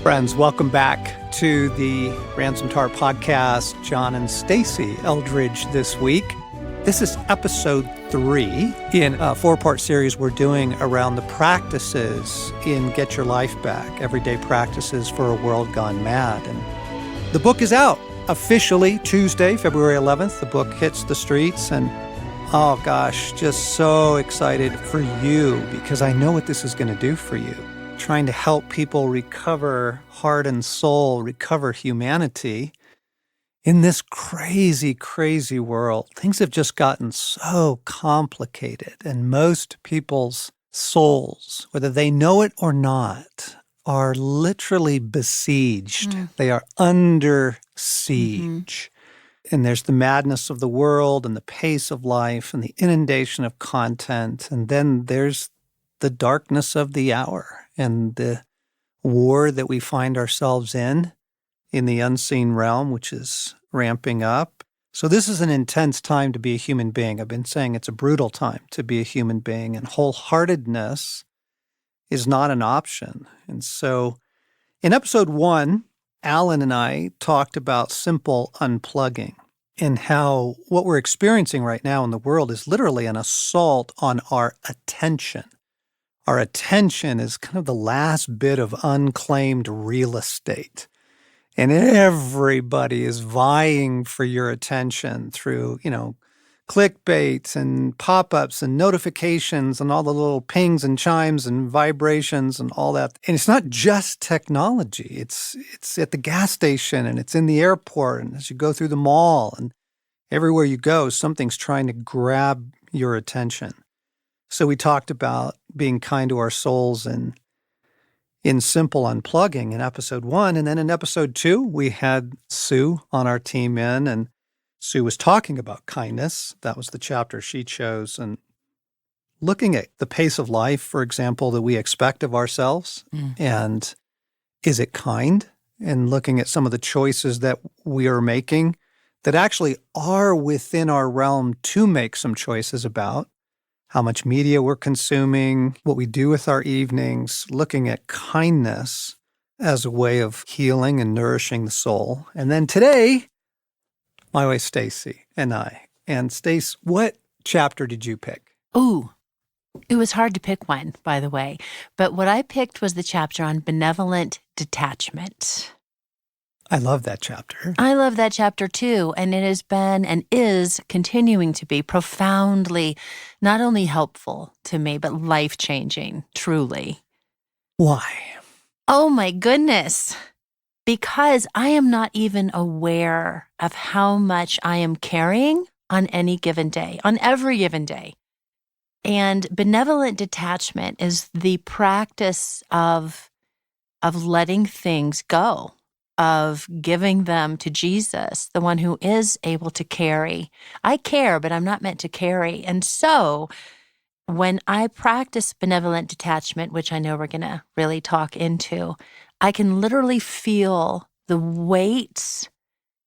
Friends, welcome back to the Ransom Tar podcast. John and Stacy Eldridge this week. This is episode 3 in a 4-part series we're doing around the practices in Get Your Life Back, Everyday Practices for a World Gone Mad. And the book is out officially Tuesday, February 11th. The book hits the streets and, oh gosh, just so excited for you because I know what this is going to do for you. Trying to help people recover heart and soul, recover humanity in this crazy, crazy world. Things have just gotten so complicated, and most people's souls, whether they know it or not, are literally besieged. They are under siege. And there's the madness of the world and the pace of life and the inundation of content. And then there's the darkness of the hour and the war that we find ourselves in the unseen realm, which is ramping up. So this is an intense time to be a human being. I've been saying it's a brutal time to be a human being, and wholeheartedness is not an option. And so in episode 1, Alan and I talked about simple unplugging and how what we're experiencing right now in the world is literally an assault on our attention. Our attention is kind of the last bit of unclaimed real estate. And everybody is vying for your attention through, clickbait and pop-ups and notifications and all the little pings and chimes and vibrations and all that. And it's not just technology. It's at the gas station and it's in the airport and as you go through the mall and everywhere you go, something's trying to grab your attention. So we talked about being kind to our souls and in simple unplugging in episode 1. And then in episode 2, we had Sue on our team in, and Sue was talking about kindness. That was the chapter she chose. And looking at the pace of life, for example, that we expect of ourselves. And is it kind? And looking at some of the choices that we are making that actually are within our realm to make some choices about. How much media we're consuming, what we do with our evenings, looking at kindness as a way of healing and nourishing the soul. And then today, my wife Stacy and I. And Stace, what chapter did you pick? Ooh, it was hard to pick one, by the way. But what I picked was the chapter on benevolent detachment. I love that chapter. I love that chapter too, and it has been and is continuing to be profoundly not only helpful to me, but life-changing, truly. Why? Oh my goodness. Because I am not even aware of how much I am carrying on any given day, on every given day. And benevolent detachment is the practice of letting things go, of giving them to Jesus, the one who is able to carry. I care, but I'm not meant to carry. And so when I practice benevolent detachment, which I know we're going to really talk into, I can literally feel the weights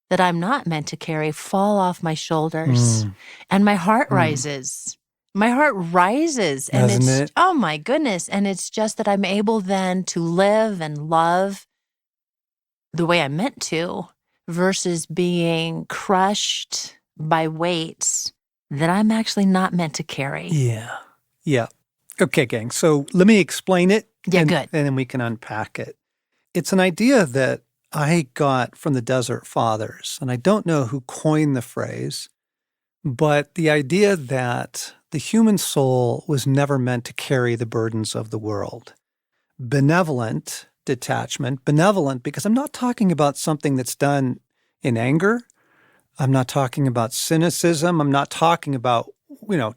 that I'm not meant to carry fall off my shoulders. And my heart rises. My heart rises. And Doesn't it? Oh my goodness. And it's just that I'm able then to live and love the way I'm meant to versus being crushed by weights that I'm actually not meant to carry. Yeah. Okay, gang. So let me explain it. Yeah, good. And then we can unpack it. It's an idea that I got from the Desert Fathers, and I don't know who coined the phrase, but the idea that the human soul was never meant to carry the burdens of the world. Benevolent detachment, benevolent, because I'm not talking about something that's done in anger. I'm not talking about cynicism. I'm not talking about,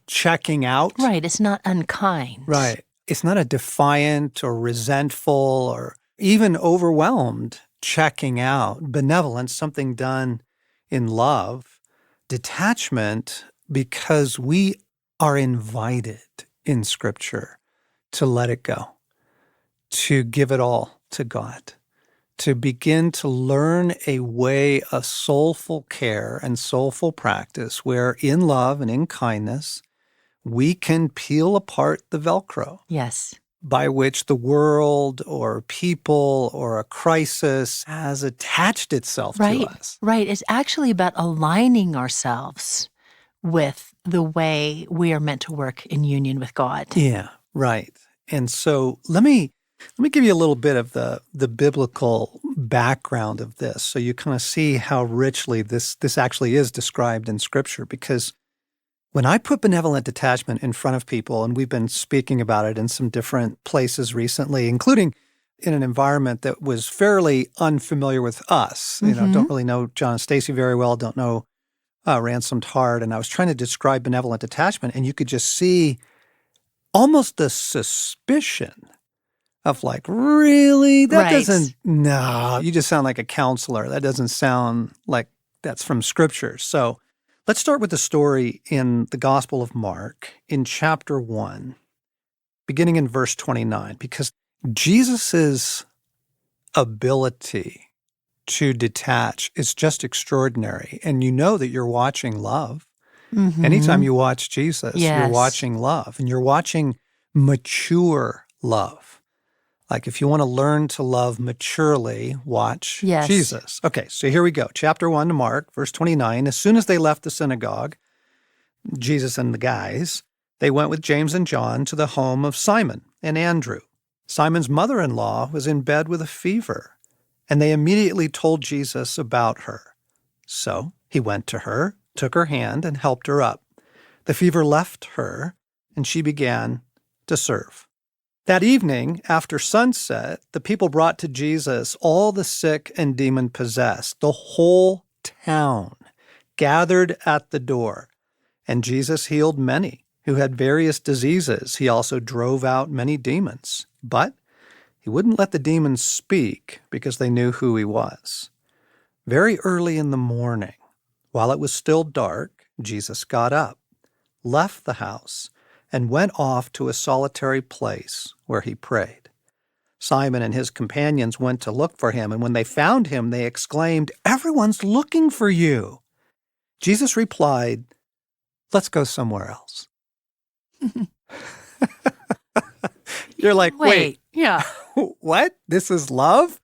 checking out. Right. It's not unkind. Right. It's not a defiant or resentful or even overwhelmed checking out. Benevolence, something done in love. Detachment, because we are invited in Scripture to let it go, to give it all to God, to begin to learn a way of soulful care and soulful practice where in love and in kindness, we can peel apart the Velcro. Yes. by which the world or people or a crisis has attached itself to Right, us. right. It's actually about aligning ourselves with the way we are meant to work in union with God. Yeah, right. And so let me give you a little bit of the biblical background of this, so you kind of see how richly this actually is described in Scripture. Because when I put benevolent detachment in front of people, and we've been speaking about it in some different places recently, including in an environment that was fairly unfamiliar with us, don't really know John and Stacy very well, don't know Ransomed Heart, and I was trying to describe benevolent detachment, and you could just see almost the suspicion of like, really? That Right. doesn't, no, you just sound like a counselor. That doesn't sound like that's from Scripture. So let's start with the story in the Gospel of Mark in chapter 1, beginning in verse 29, because Jesus's ability to detach is just extraordinary. And you know that you're watching love. Anytime you watch Jesus, you're Yes. watching love, and you're watching mature love. Like if you want to learn to love maturely, watch Yes. Jesus. Okay, so here we go. Chapter 1 to Mark, verse 29. As soon as they left the synagogue, Jesus and the guys, they went with James and John to the home of Simon and Andrew. Simon's mother-in-law was in bed with a fever, and they immediately told Jesus about her. So he went to her, took her hand, and helped her up. The fever left her, and she began to serve. That evening, after sunset, the people brought to Jesus all the sick and demon-possessed. The whole town gathered at the door, and Jesus healed many who had various diseases. He also drove out many demons, but he wouldn't let the demons speak because they knew who he was. Very early in the morning, while it was still dark, Jesus got up, left the house, and went off to a solitary place where he prayed. Simon and his companions went to look for him, and when they found him, they exclaimed, "Everyone's looking for you." Jesus replied, "Let's go somewhere else." You're like, wait, Yeah. what? This is love?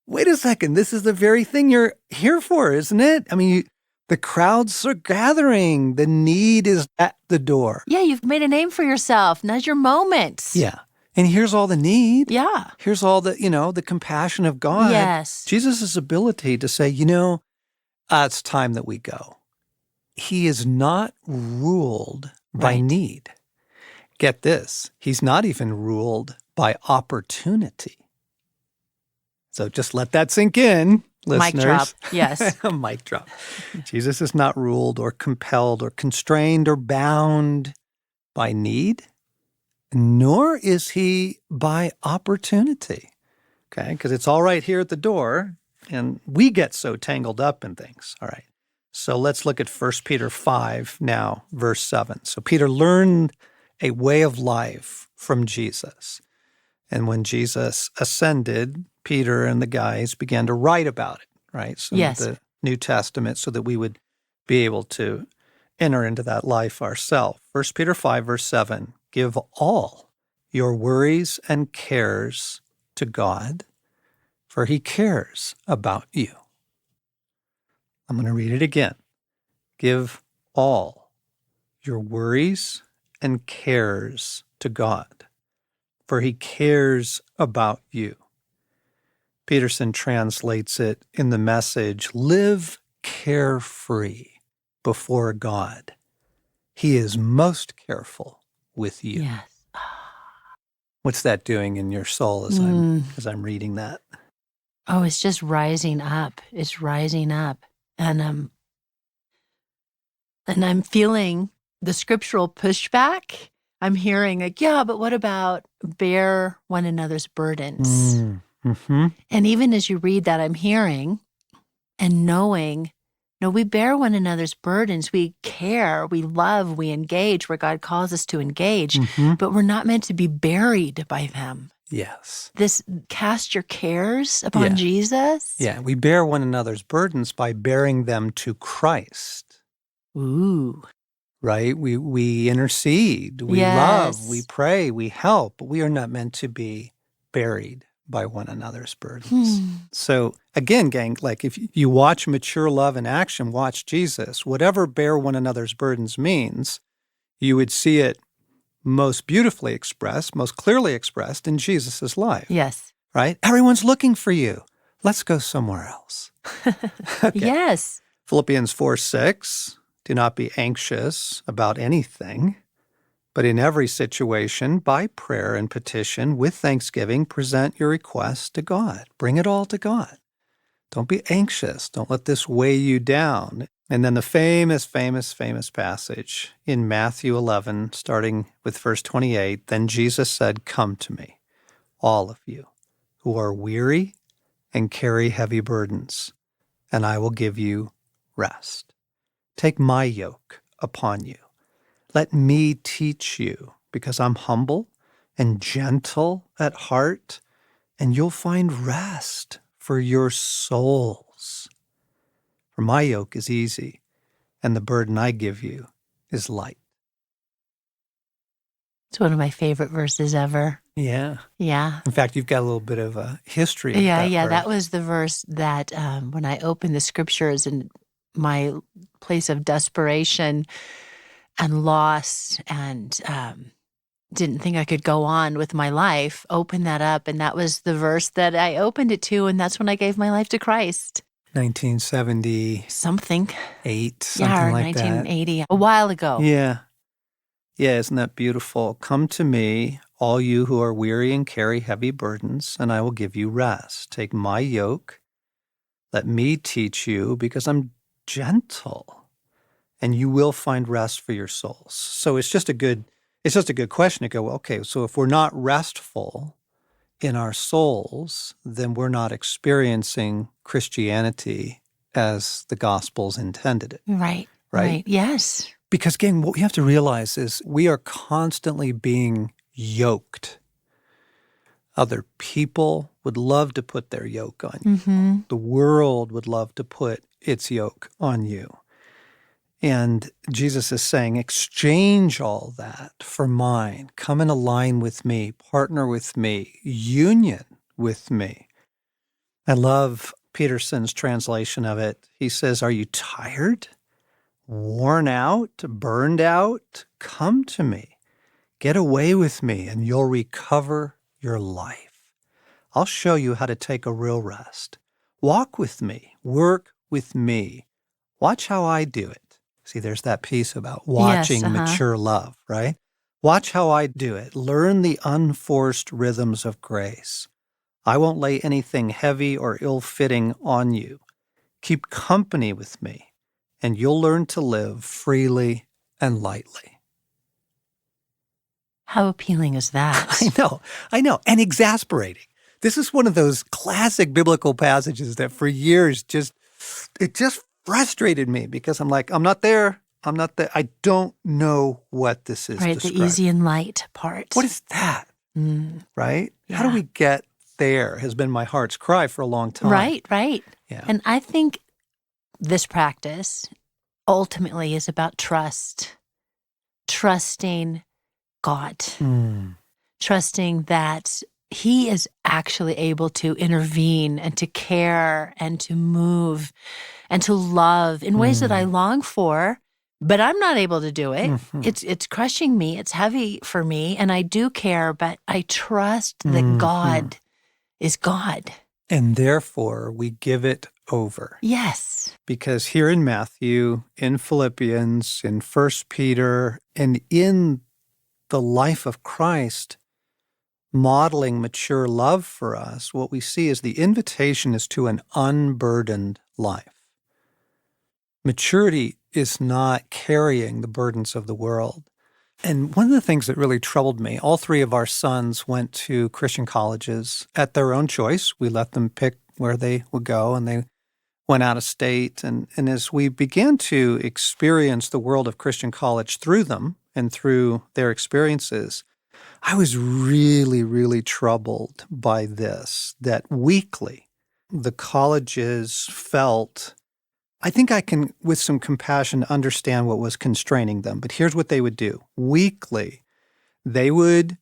Wait a second. This is the very thing you're here for, isn't it? I mean, the crowds are gathering. The need is at the door. Yeah, you've made a name for yourself. Now's your moment. Yeah. And here's all the need. Yeah. Here's all the, the compassion of God. Yes. Jesus' ability to say, it's time that we go. He is not ruled by Right. need. Get this. He's not even ruled by opportunity. So just let that sink in, listeners. Mic drop. Yes. Mic drop. Jesus is not ruled or compelled or constrained or bound by need, nor is he by opportunity. Okay? Because it's all right here at the door, and we get so tangled up in things. All right. So let's look at 1 Peter 5 now, verse 7. So Peter learned a way of life from Jesus. And when Jesus ascended, Peter and the guys began to write about it, right? So Yes. the New Testament, so that we would be able to enter into that life ourselves. 1 Peter 5, verse 7, give all your worries and cares to God, for he cares about you. I'm going to read it again. Give all your worries and cares to God, for he cares about you. Peterson translates it in the Message, live carefree before God. He is most careful with you. Yes. What's that doing in your soul as I'm reading that? Oh, it's just rising up. It's rising up. And I'm feeling the scriptural pushback. I'm hearing like, yeah, but what about bear one another's burdens? Mm-hmm. And even as you read that, I'm hearing and knowing, no, we bear one another's burdens. We care, we love, we engage where God calls us to engage, but we're not meant to be buried by them. Yes. This cast your cares upon Jesus. Yeah, we bear one another's burdens by bearing them to Christ. Ooh. right? We intercede, we love, we Yes. pray, we help, but we are not meant to be buried by one another's burdens. Hmm. So again, gang, like if you watch mature love in action, watch Jesus, whatever bear one another's burdens means, you would see it most beautifully expressed, most clearly expressed in Jesus's life, Yes. right? Everyone's looking for you. Let's go somewhere else. Okay. Yes. Philippians 4:6, do not be anxious about anything, but in every situation, by prayer and petition, with thanksgiving, present your requests to God. Bring it all to God. Don't be anxious. Don't let this weigh you down. And then the famous passage in Matthew 11, starting with verse 28, then Jesus said, come to me, all of you who are weary and carry heavy burdens, and I will give you rest. Take my yoke upon you. Let me teach you, because I'm humble and gentle at heart, and you'll find rest for your souls. For my yoke is easy, and the burden I give you is light. It's one of my favorite verses ever. Yeah. Yeah. In fact, you've got a little bit of a history of Yeah, that yeah. verse. That was the verse that when I opened the scriptures in my place of desperation and loss and didn't think I could go on with my life, opened that up. And that was the verse that I opened it to. And that's when I gave my life to Christ. 1978, Something. something Or like that. 1980, a while ago. Yeah. Yeah, isn't that beautiful? Come to me, all you who are weary and carry heavy burdens, and I will give you rest. Take my yoke. Let me teach you, because I'm gentle, and you will find rest for your souls. So it's just a good question to go, well, okay, so if we're not restful in our souls, then we're not experiencing Christianity as the Gospel's intended it. Right. Yes. Because again, what we have to realize is we are constantly being yoked. Other people would love to put their yoke on you. Mm-hmm. The world would love to put its yoke on you. And Jesus is saying, exchange all that for mine. Come and align with me, partner with me, union with me. I love Peterson's translation of it. He says, are you tired? Worn out, burned out, come to me. Get away with me and you'll recover your life. I'll show you how to take a real rest. Walk with me, work with me. Watch how I do it. See, there's that piece about watching Yes, mature love, right? Watch how I do it. Learn the unforced rhythms of grace. I won't lay anything heavy or ill-fitting on you. Keep company with me, and you'll learn to live freely and lightly. How appealing is that? I know, and exasperating. This is one of those classic biblical passages that for years it just frustrated me because I'm like, I'm not there. I don't know what this is Right, describing. the easy and light part. What is that? Right? Yeah. How do we get there has been my heart's cry for a long time. Right. Yeah. And I think this practice ultimately is about trust. Trusting God. Trusting that He is actually able to intervene and to care and to move and to love in ways that I long for, but I'm not able to do it. It's crushing me. It's heavy for me, and I do care, but I trust that God is God. And therefore, we give it over. Yes. Because here in Matthew, in Philippians, in 1 Peter, and in the life of Christ, modeling mature love for us, what we see is the invitation is to an unburdened life. Maturity is not carrying the burdens of the world. And one of the things that really troubled me, all three of our sons went to Christian colleges at their own choice. We let them pick where they would go, and they went out of state. And as we began to experience the world of Christian college through them and through their experiences, I was really, really troubled by this, that weekly the colleges felt I think I can, with some compassion, understand what was constraining them. But here's what they would do. Weekly, they would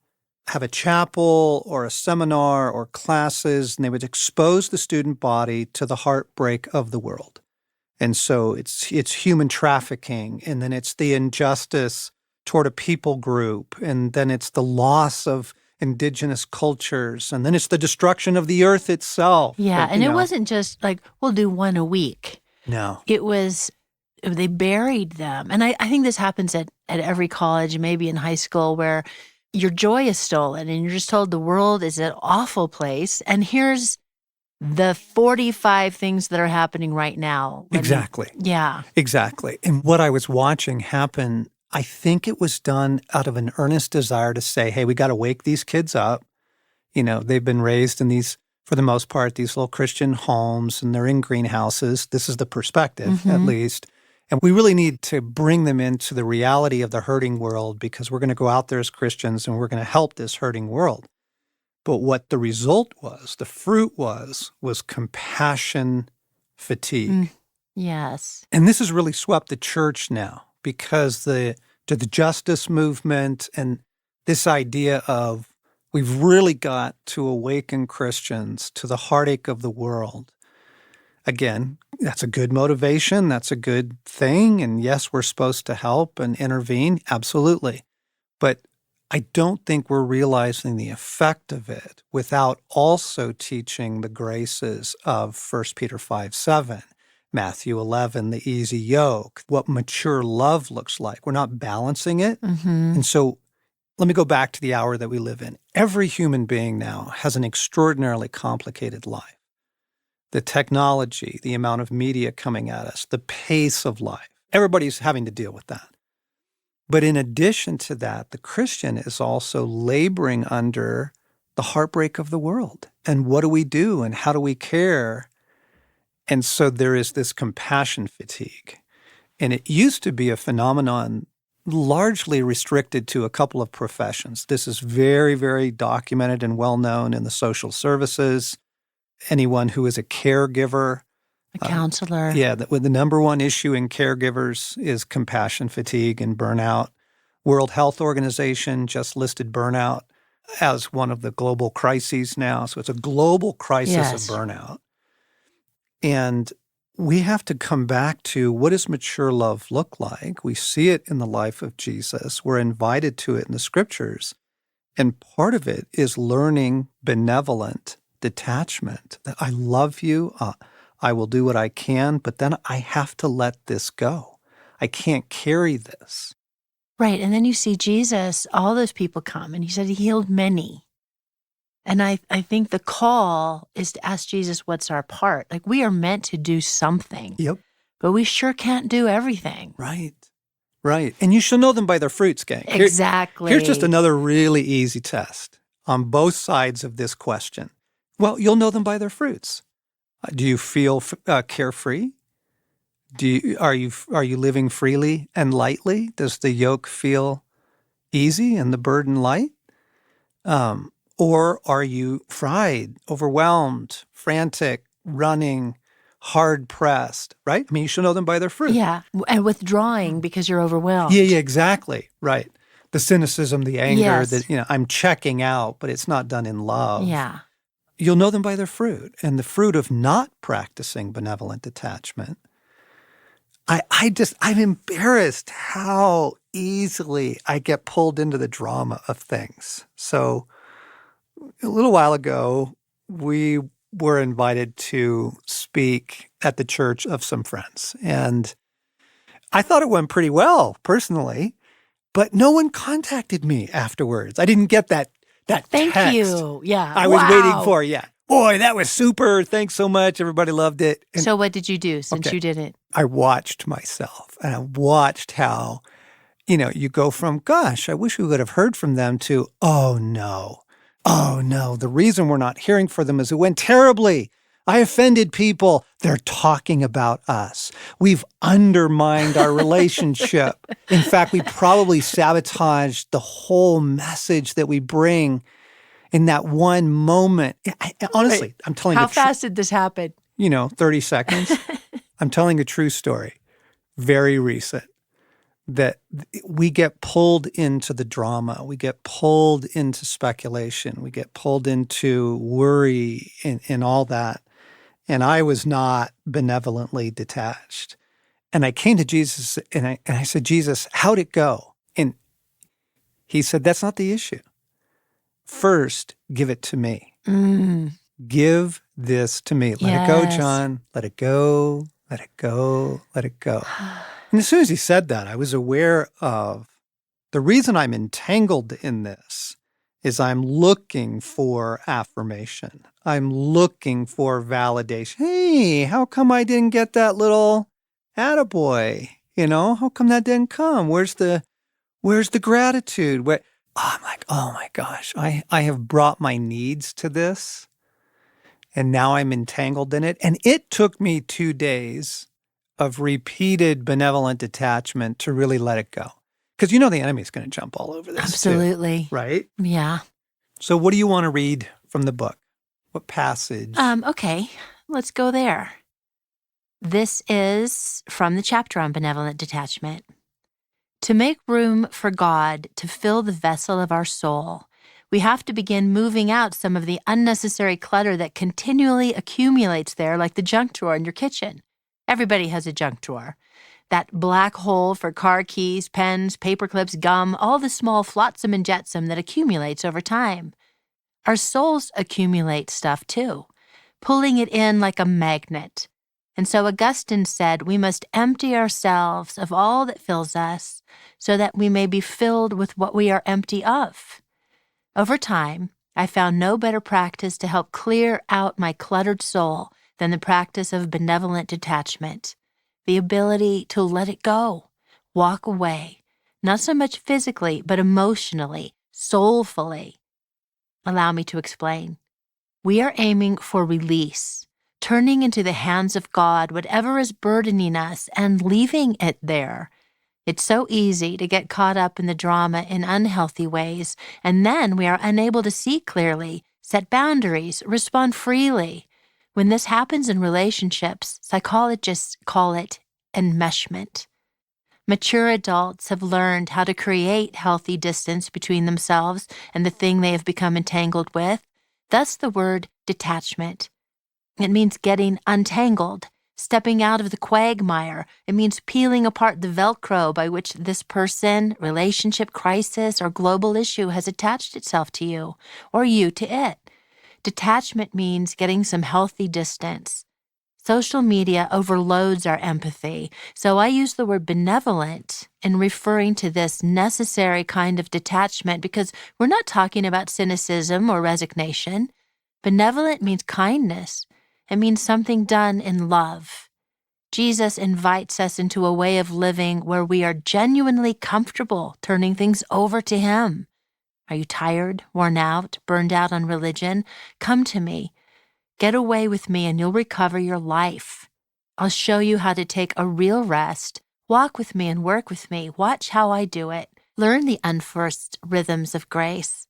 have a chapel or a seminar or classes, and they would expose the student body to the heartbreak of the world. And so it's human trafficking, and then it's the injustice toward a people group, and then it's the loss of indigenous cultures, and then it's the destruction of the earth itself. Yeah, and it wasn't just like, we'll do one a week. No. It was, they buried them. And I think this happens at every college, maybe in high school, where your joy is stolen and you're just told the world is an awful place. And here's the 45 things that are happening right now. Exactly. Yeah. Exactly. And what I was watching happen, I think it was done out of an earnest desire to say, hey, we got to wake these kids up. They've been raised in these, for the most part, these little Christian homes, and they're in greenhouses. This is the perspective, at least. And we really need to bring them into the reality of the hurting world, because we're going to go out there as Christians and we're going to help this hurting world. But what the result was, the fruit was compassion fatigue. Yes. And this has really swept the church now, because the justice movement and this idea of we've really got to awaken Christians to the heartache of the world. Again, that's a good motivation. That's a good thing. And yes, we're supposed to help and intervene. Absolutely. But I don't think we're realizing the effect of it without also teaching the graces of 1 Peter 5:7, Matthew 11, the easy yoke, what mature love looks like. We're not balancing it. And so let me go back to the hour that we live in. Every human being now has an extraordinarily complicated life. The technology, the amount of media coming at us, the pace of life, everybody's having to deal with that. But in addition to that, the Christian is also laboring under the heartbreak of the world. And what do we do? And how do we care? And so there is this compassion fatigue. And it used to be a phenomenon largely restricted to a couple of professions. This is very, very documented and well known in the social services. Anyone who is a caregiver. A counselor. The number one issue in caregivers is compassion fatigue and burnout. World Health Organization just listed burnout as one of the global crises now. So it's a global crisis of burnout. And we have to come back to, what does mature love look like? We see it in the life of Jesus. We're invited to it in the scriptures. And part of it is learning benevolent detachment. That I love you, I will do what I can, but then I have to let this go. I can't carry this. Right. And then you see Jesus, all those people come, and he said he healed many. And I think the call is to ask Jesus, what's our part? Like, we are meant to do something. Yep. But we sure can't do everything. Right. And you shall know them by their fruits, gang. Exactly. Here's just another really easy test on both sides of this question. Well, you'll know them by their fruits. Do you feel carefree? Are you living freely and lightly? Does the yoke feel easy and the burden light? Or are you fried, overwhelmed, frantic, running, hard-pressed, right? I mean, you should know them by their fruit. Yeah, and withdrawing because you're overwhelmed. Yeah, exactly, right. The cynicism, the anger, that I'm checking out, but it's not done in love. Yeah. You'll know them by their fruit. And the fruit of not practicing benevolent detachment, I'm embarrassed how easily I get pulled into the drama of things. So a little while ago, we were invited to speak at the church of some friends. And I thought it went pretty well, personally, but no one contacted me afterwards. I didn't get that Thank text you. Yeah. I was waiting for. Yeah. Boy, that was super. Thanks so much. Everybody loved it. And so what did you do since you didn't? I watched myself, and I watched how, you go from, gosh, I wish we would have heard from them, to, oh no, the reason we're not hearing from them is it went terribly. I offended people. They're talking about us. We've undermined our relationship. In fact, we probably sabotaged the whole message that we bring in that one moment. Honestly, I'm telling you. How fast did this happen? 30 seconds. I'm telling a true story, very recent, that we get pulled into the drama. We get pulled into speculation. We get pulled into worry and all that. And I was not benevolently detached. And I came to Jesus and I said, Jesus, how'd it go? And he said, that's not the issue. First, give it to me. Give this to me. Let it go, Yes. John. Let it go. Let it go. Let it go. And as soon as he said that, I was aware of the reason I'm entangled in this is I'm looking for affirmation. I'm looking for validation. Hey, how come I didn't get that little attaboy? How come that didn't come? Where's the gratitude? I'm like, oh my gosh, I have brought my needs to this. And now I'm entangled in it. And it took me 2 days of repeated benevolent detachment to really let it go. Because the enemy's going to jump all over this Absolutely. too, right? Yeah. So what do you want to read from the book? What passage? Okay, let's go there. This is from the chapter on benevolent detachment. To make room for God to fill the vessel of our soul, we have to begin moving out some of the unnecessary clutter that continually accumulates there, like the junk drawer in your kitchen. Everybody has a junk drawer. That black hole for car keys, pens, paper clips, gum, all the small flotsam and jetsam that accumulates over time. Our souls accumulate stuff too, pulling it in like a magnet. And so Augustine said we must empty ourselves of all that fills us so that we may be filled with what we are empty of. Over time, I found no better practice to help clear out my cluttered soul than the practice of benevolent detachment, the ability to let it go, walk away, not so much physically, but emotionally, soulfully. Allow me to explain. We are aiming for release, turning into the hands of God whatever is burdening us and leaving it there. It's so easy to get caught up in the drama in unhealthy ways, and then we are unable to see clearly, set boundaries, respond freely. When this happens in relationships, psychologists call it enmeshment. Mature adults have learned how to create healthy distance between themselves and the thing they have become entangled with. Thus the word detachment. It means getting untangled, stepping out of the quagmire. It means peeling apart the Velcro by which this person, relationship, crisis, or global issue has attached itself to you, or you to it. Detachment means getting some healthy distance. Social media overloads our empathy, so I use the word benevolent in referring to this necessary kind of detachment because we're not talking about cynicism or resignation. Benevolent means kindness. It means something done in love. Jesus invites us into a way of living where we are genuinely comfortable turning things over to Him. Are you tired, worn out, burned out on religion? Come to me. Get away with me and you'll recover your life. I'll show you how to take a real rest. Walk with me and work with me. Watch how I do it. Learn the unforced rhythms of grace.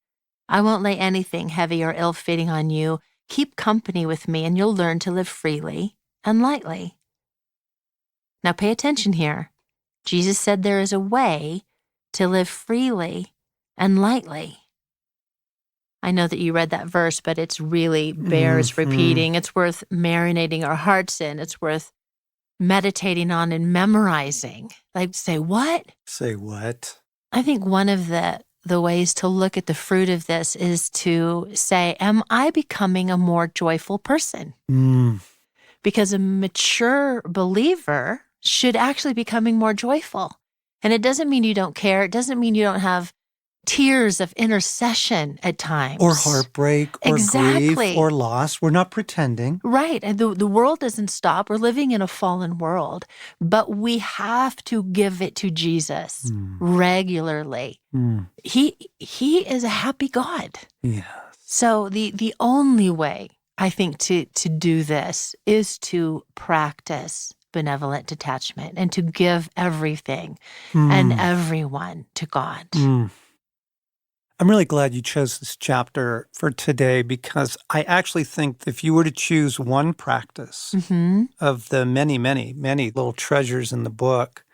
I won't lay anything heavy or ill-fitting on you. Keep company with me and you'll learn to live freely and lightly. Now pay attention here. Jesus said there is a way to live freely and lightly. I know that you read that verse, but it's really bears repeating. It's worth marinating our hearts in. It's worth meditating on and memorizing. Like, say what? Say what? I think one of the ways to look at the fruit of this is to say, am I becoming a more joyful person? Because a mature believer should actually be becoming more joyful. And it doesn't mean you don't care. It doesn't mean you don't have tears of intercession at times. Or heartbreak, or Exactly. grief, or loss. We're not pretending. Right. And the world doesn't stop. We're living in a fallen world, but we have to give it to Jesus regularly. He is a happy God. Yes. So the only way, I think, to do this is to practice benevolent detachment and to give everything and everyone to God. I'm really glad you chose this chapter for today because I actually think if you were to choose one practice of the many, many, many little treasures in the book,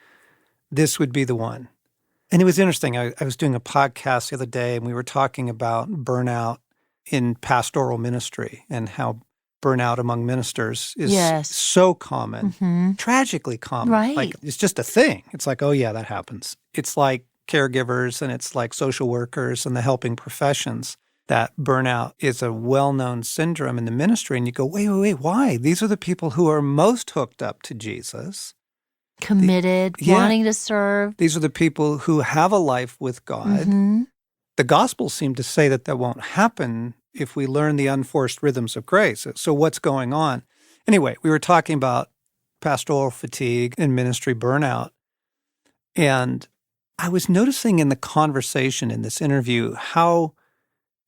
this would be the one. And it was interesting. I was doing a podcast the other day, and we were talking about burnout in pastoral ministry and how burnout among ministers is so common, tragically common. Right. Like, it's just a thing. It's like, oh, yeah, that happens. It's like caregivers and it's like social workers and the helping professions. That burnout is a well-known syndrome in the ministry. And you go, wait, why? These are the people who are most hooked up to Jesus. Committed, wanting to serve. These are the people who have a life with God. The Gospels seem to say that won't happen if we learn the unforced rhythms of grace. So what's going on? Anyway, we were talking about pastoral fatigue and ministry burnout. And I was noticing in the conversation in this interview how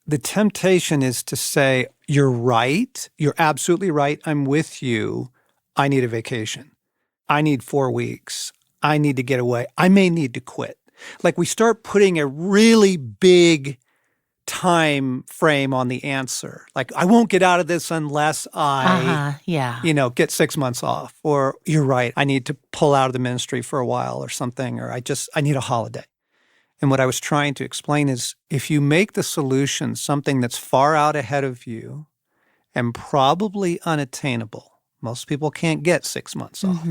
the temptation is to say, you're right, you're absolutely right, I'm with you, I need a vacation. I need 4 weeks. I need to get away. I may need to quit. Like we start putting a really big time frame on the answer. Like I won't get out of this unless I, get 6 months off. Or you're right, I need to pull out of the ministry for a while or something. Or I need a holiday. And what I was trying to explain is if you make the solution something that's far out ahead of you and probably unattainable, most people can't get 6 months off.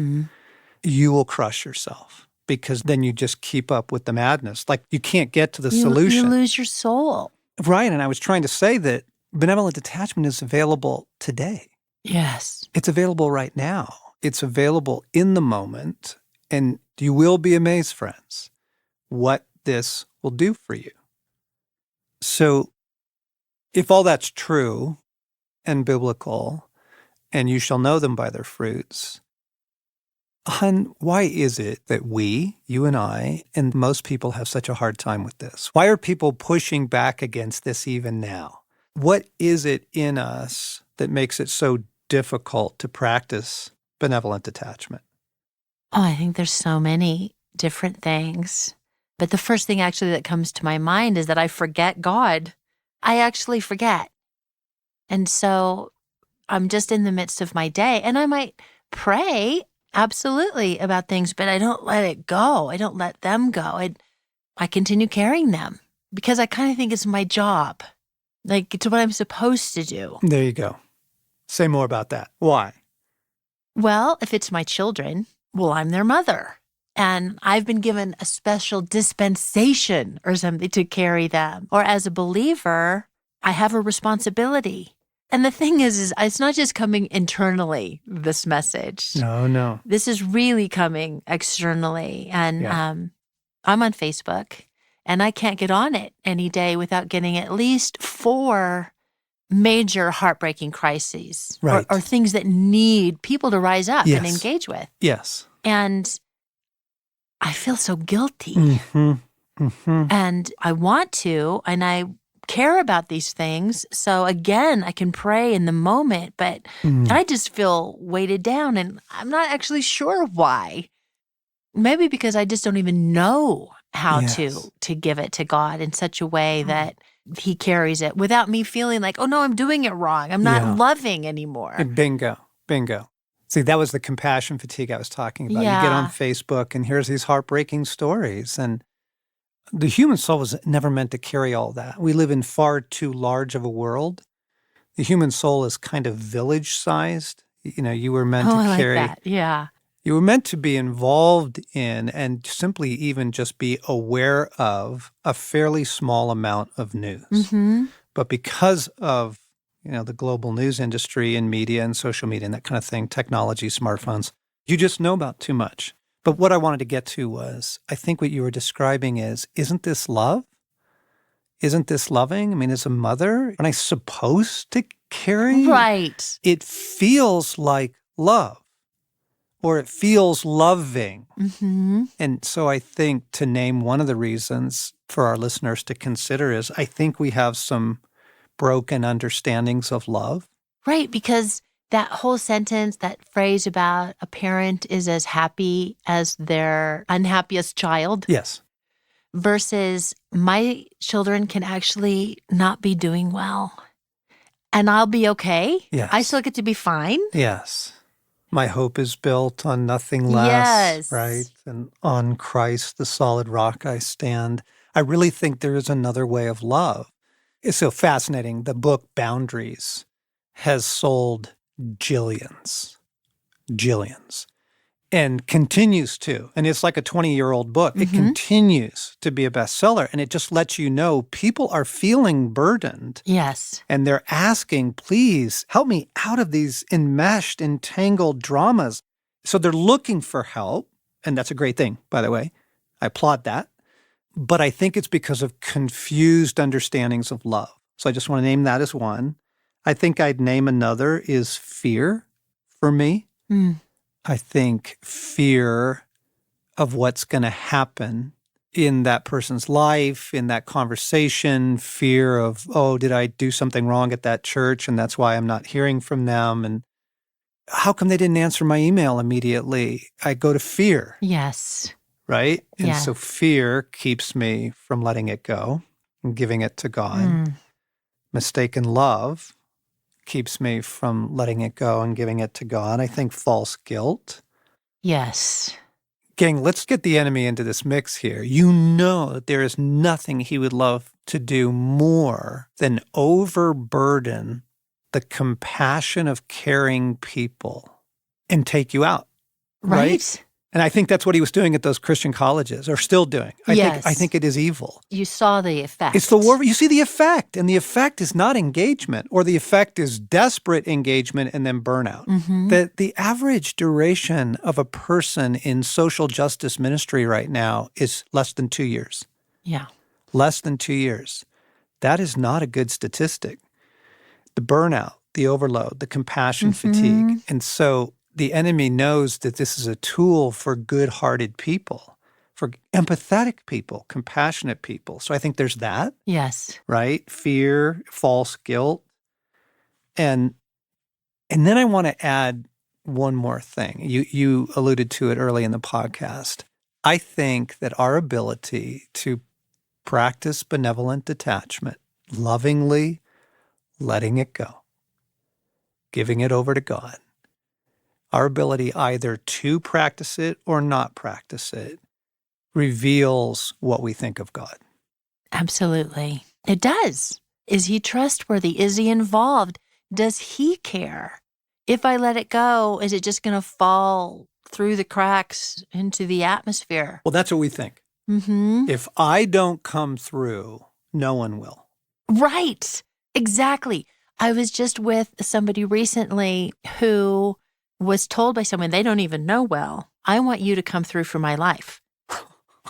You will crush yourself because then you just keep up with the madness. Like you can't get to the solution. You lose your soul. Right. And I was trying to say that benevolent detachment is available today. Yes. It's available right now. It's available in the moment. And you will be amazed, friends, what this will do for you. So if all that's true and biblical, and you shall know them by their fruits. Hun, why is it that we, you and I, and most people have such a hard time with this? Why are people pushing back against this even now? What is it in us that makes it so difficult to practice benevolent detachment? Oh, I think there's so many different things. But the first thing actually that comes to my mind is that I forget God. I actually forget. And so I'm just in the midst of my day, and I might pray absolutely about things, but I don't let it go. I don't let them go. I continue carrying them because I kind of think it's my job. Like it's what I'm supposed to do. There you go. Say more about that. Why? Well, if it's my children, well, I'm their mother. And I've been given a special dispensation or something to carry them. Or as a believer, I have a responsibility. And the thing is it's not just coming internally, this message. No. This is really coming externally. And I'm on Facebook, and I can't get on it any day without getting at least 4 major heartbreaking crises or things that need people to rise up and engage with. Yes. And I feel so guilty. And I want to, and I care about these things. So again, I can pray in the moment, but I just feel weighted down, and I'm not actually sure why. Maybe because I just don't even know how to give it to God in such a way that He carries it without me feeling like, oh no, I'm doing it wrong. I'm not loving anymore. Bingo. See, that was the compassion fatigue I was talking about. You get on Facebook and here's these heartbreaking stories. And the human soul was never meant to carry all that. We live in far too large of a world. The human soul is kind of village-sized. You were meant to carry. Like that. Yeah. You were meant to be involved in and simply even just be aware of a fairly small amount of news. But because of the global news industry and media and social media and that kind of thing, technology, smartphones, you just know about too much. But what I wanted to get to was, I think what you were describing isn't this love? Isn't this loving? I mean, as a mother, aren't I supposed to carry? Right. It feels like love, or it feels loving. And so I think to name one of the reasons for our listeners to consider is, I think we have some broken understandings of love. Right, because that whole sentence, that phrase about a parent is as happy as their unhappiest child. Yes. versus my children can actually not be doing well. And I'll be okay. Yes. I still get to be fine. Yes. My hope is built on nothing less, Yes. right? And on Christ, the solid rock I stand. I really think there is another way of love. It's so fascinating. The book Boundaries has sold jillions, and continues to. And it's like a 20-year-old book. It continues to be a bestseller. And it just lets you know people are feeling burdened. Yes. And they're asking, please help me out of these enmeshed, entangled dramas. So they're looking for help. And that's a great thing, by the way. I applaud that. But I think it's because of confused understandings of love. So I just want to name that as one. I think I'd name another is fear for me. I think fear of what's going to happen in that person's life, in that conversation, fear of, oh, did I do something wrong at that church and that's why I'm not hearing from them? And how come they didn't answer my email immediately? I go to fear. Yes. Right? And Yeah. so fear keeps me from letting it go and giving it to God. Mistaken love keeps me from letting it go and giving it to God. I think false guilt. Yes. Gang, let's get the enemy into this mix here. You know that there is nothing he would love to do more than overburden the compassion of caring people and take you out. Right? And I think that's what he was doing at those Christian colleges, or still doing. I think it is evil. You saw the effect. It's the war. You see the effect, and the effect is not engagement, or the effect is desperate engagement and then burnout. The average duration of a person in social justice ministry right now is less than 2 years. Yeah. Less than 2 years. That is not a good statistic. The burnout, the overload, the compassion fatigue. And so the enemy knows that this is a tool for good-hearted people, for empathetic people, compassionate people. So I think there's that. Yes. Right? Fear, false guilt. And then I want to add one more thing. You alluded to it early in the podcast. I think that our ability to practice benevolent detachment, lovingly letting it go, giving it over to God, our ability either to practice it or not practice it reveals what we think of God. Absolutely. It does. Is he trustworthy? Is he involved? Does he care? If I let it go, is it just going to fall through the cracks into the atmosphere? Well, that's what we think. If I don't come through, no one will. Right. Exactly. I was just with somebody recently who was told by someone they don't even know well, I want you to come through for my life.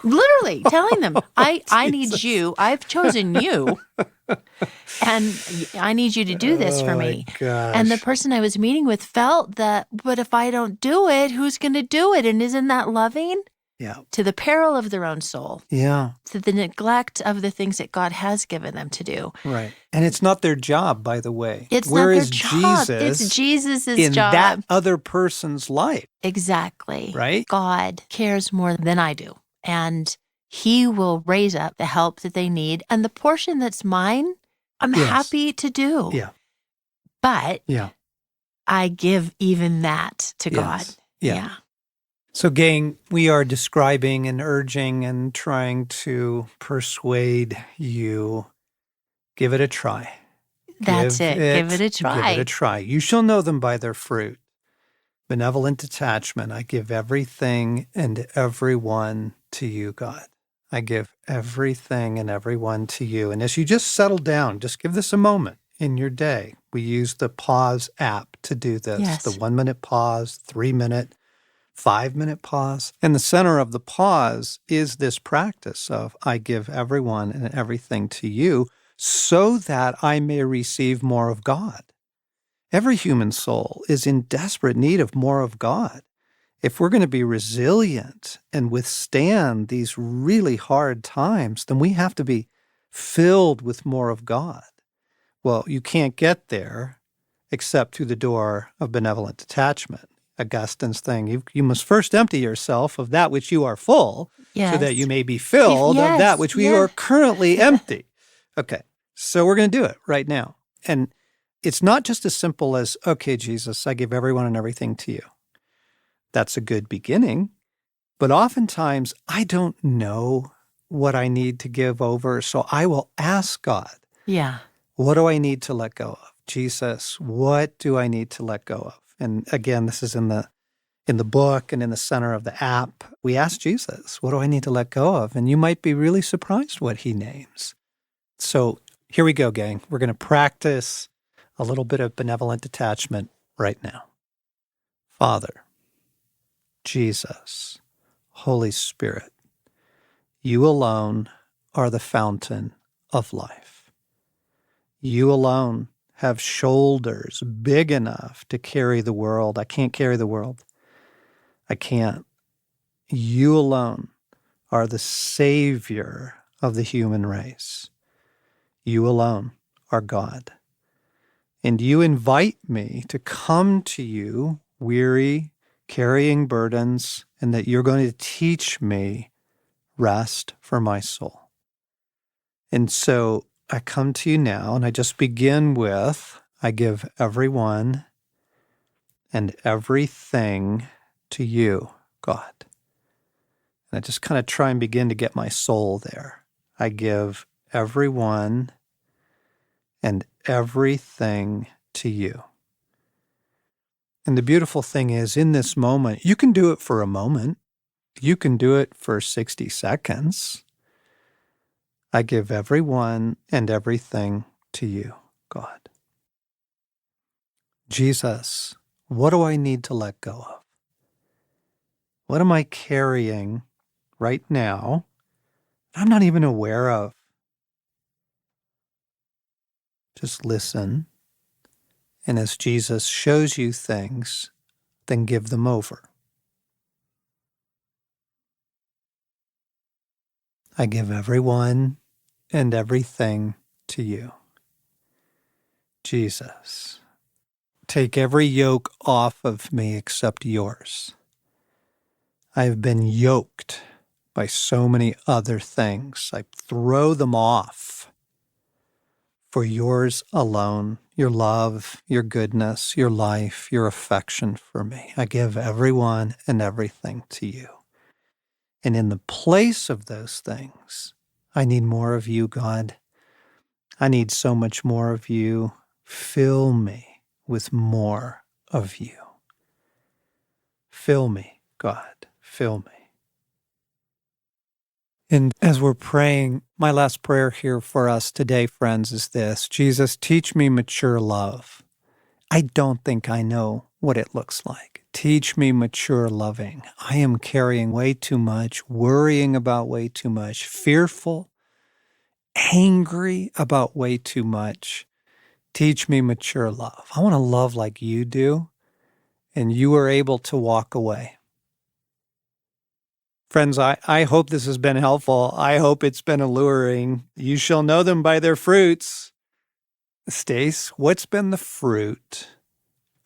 Literally telling them, I need you. I've chosen you. And I need you to do this for me. Gosh. And the person I was meeting with felt that, but if I don't do it, who's going to do it? And isn't that loving? Yeah. To the peril of their own soul. Yeah. To the neglect of the things that God has given them to do. Right. And it's not their job, by the way. It's Where not their is job. Jesus It's Jesus's in job. that other person's life? Exactly. Right? God cares more than I do. And he will raise up the help that they need. And the portion that's mine, I'm happy to do. Yeah. But I give even that to God. Yeah. So, gang, we are describing and urging and trying to persuade you. Give it a try. That's it. Give it a try. Give it a try. You shall know them by their fruit. Benevolent detachment. I give everything and everyone to you, God. I give everything and everyone to you. And as you just settle down, just give this a moment in your day. We use the pause app to do this. Yes. The 1-minute pause, 3-minute, 5-minute pause. And the center of the pause is this practice of I give everyone and everything to you so that I may receive more of God. Every human soul is in desperate need of more of God. If we're going to be resilient and withstand these really hard times, then we have to be filled with more of God. Well, you can't get there except through the door of benevolent detachment. Augustine's thing. You must first empty yourself of that which you are full, so that Yes. you may be filled of that which you are currently empty. Okay, so we're going to do it right now. And it's not just as simple as, okay, Jesus, I give everyone and everything to you. That's a good beginning. But oftentimes, I don't know what I need to give over, so I will ask God, Yeah. what do I need to let go of? Jesus, what do I need to let go of? And again, this is in the book and in the center of the app. We ask Jesus, what do I need to let go of? And you might be really surprised what he names. So here we go, gang. We're going to practice a little bit of benevolent detachment right now. Father, Jesus, Holy Spirit, you alone are the fountain of life. You alone have shoulders big enough to carry the world. I can't carry the world. I can't. You alone are the Savior of the human race. You alone are God. And you invite me to come to you, weary, carrying burdens, and that you're going to teach me rest for my soul. And so I come to you now, and I just begin with, I give everyone and everything to you, God. And I just kind of try and begin to get my soul there. I give everyone and everything to you. And the beautiful thing is, in this moment, you can do it for a moment. You can do it for 60 seconds. I give everyone and everything to you, God. Jesus, what do I need to let go of? What am I carrying right now that I'm not even aware of? Just listen. And as Jesus shows you things, then give them over. I give everyone and everything to you. Jesus, take every yoke off of me except yours. I have been yoked by so many other things. I throw them off for yours alone, your love, your goodness, your life, your affection for me. I give everyone and everything to you. And in the place of those things, I need more of you, God. I need so much more of you. Fill me with more of you. Fill me, God. Fill me. And as we're praying, my last prayer here for us today, friends, is this. Jesus, teach me mature love. I don't think I know what it looks like. Teach me mature loving. I am carrying way too much, worrying about way too much, fearful, angry about way too much. Teach me mature love. I want to love like you do, and you are able to walk away. Friends, I hope this has been helpful. I hope it's been alluring. You shall know them by their fruits. Stace, what's been the fruit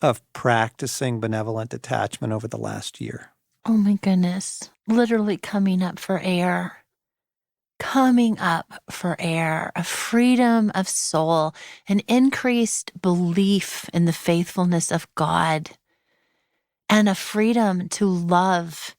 of practicing benevolent detachment over the last year? Oh my goodness. Literally coming up for air. Coming up for air, a freedom of soul, an increased belief in the faithfulness of God, and a freedom to love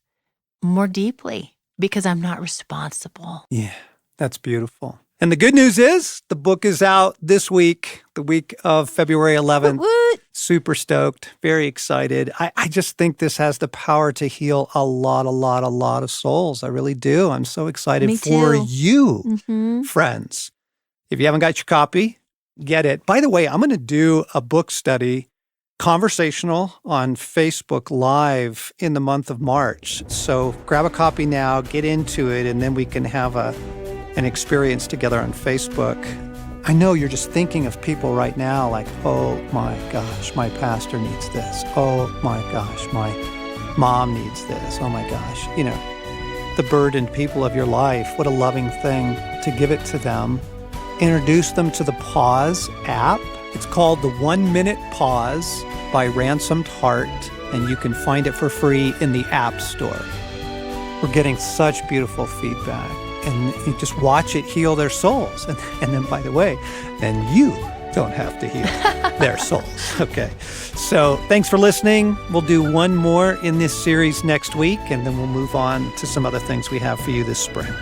more deeply because I'm not responsible. Yeah, that's beautiful. And the good news is the book is out this week, the week of February 11th. Woot! Super stoked, very excited. I just think this has the power to heal a lot of souls. I really do. I'm so excited Me for too. you, friends. If you haven't got your copy, get it. By the way, I'm going to do a book study, conversational, on Facebook Live in the month of March. So grab a copy now, get into it, and then we can have an experience together on Facebook. I know you're just thinking of people right now like, oh my gosh, my pastor needs this. Oh my gosh, my mom needs this. Oh my gosh, the burdened people of your life. What a loving thing to give it to them. Introduce them to the Pause app. It's called the 1 Minute Pause by Ransomed Heart. and you can find it for free in the App Store. We're getting such beautiful feedback, and you just watch it heal their souls. And then, by the way, then you don't have to heal their souls. Okay. So thanks for listening. We'll do one more in this series next week, and then we'll move on to some other things we have for you this spring.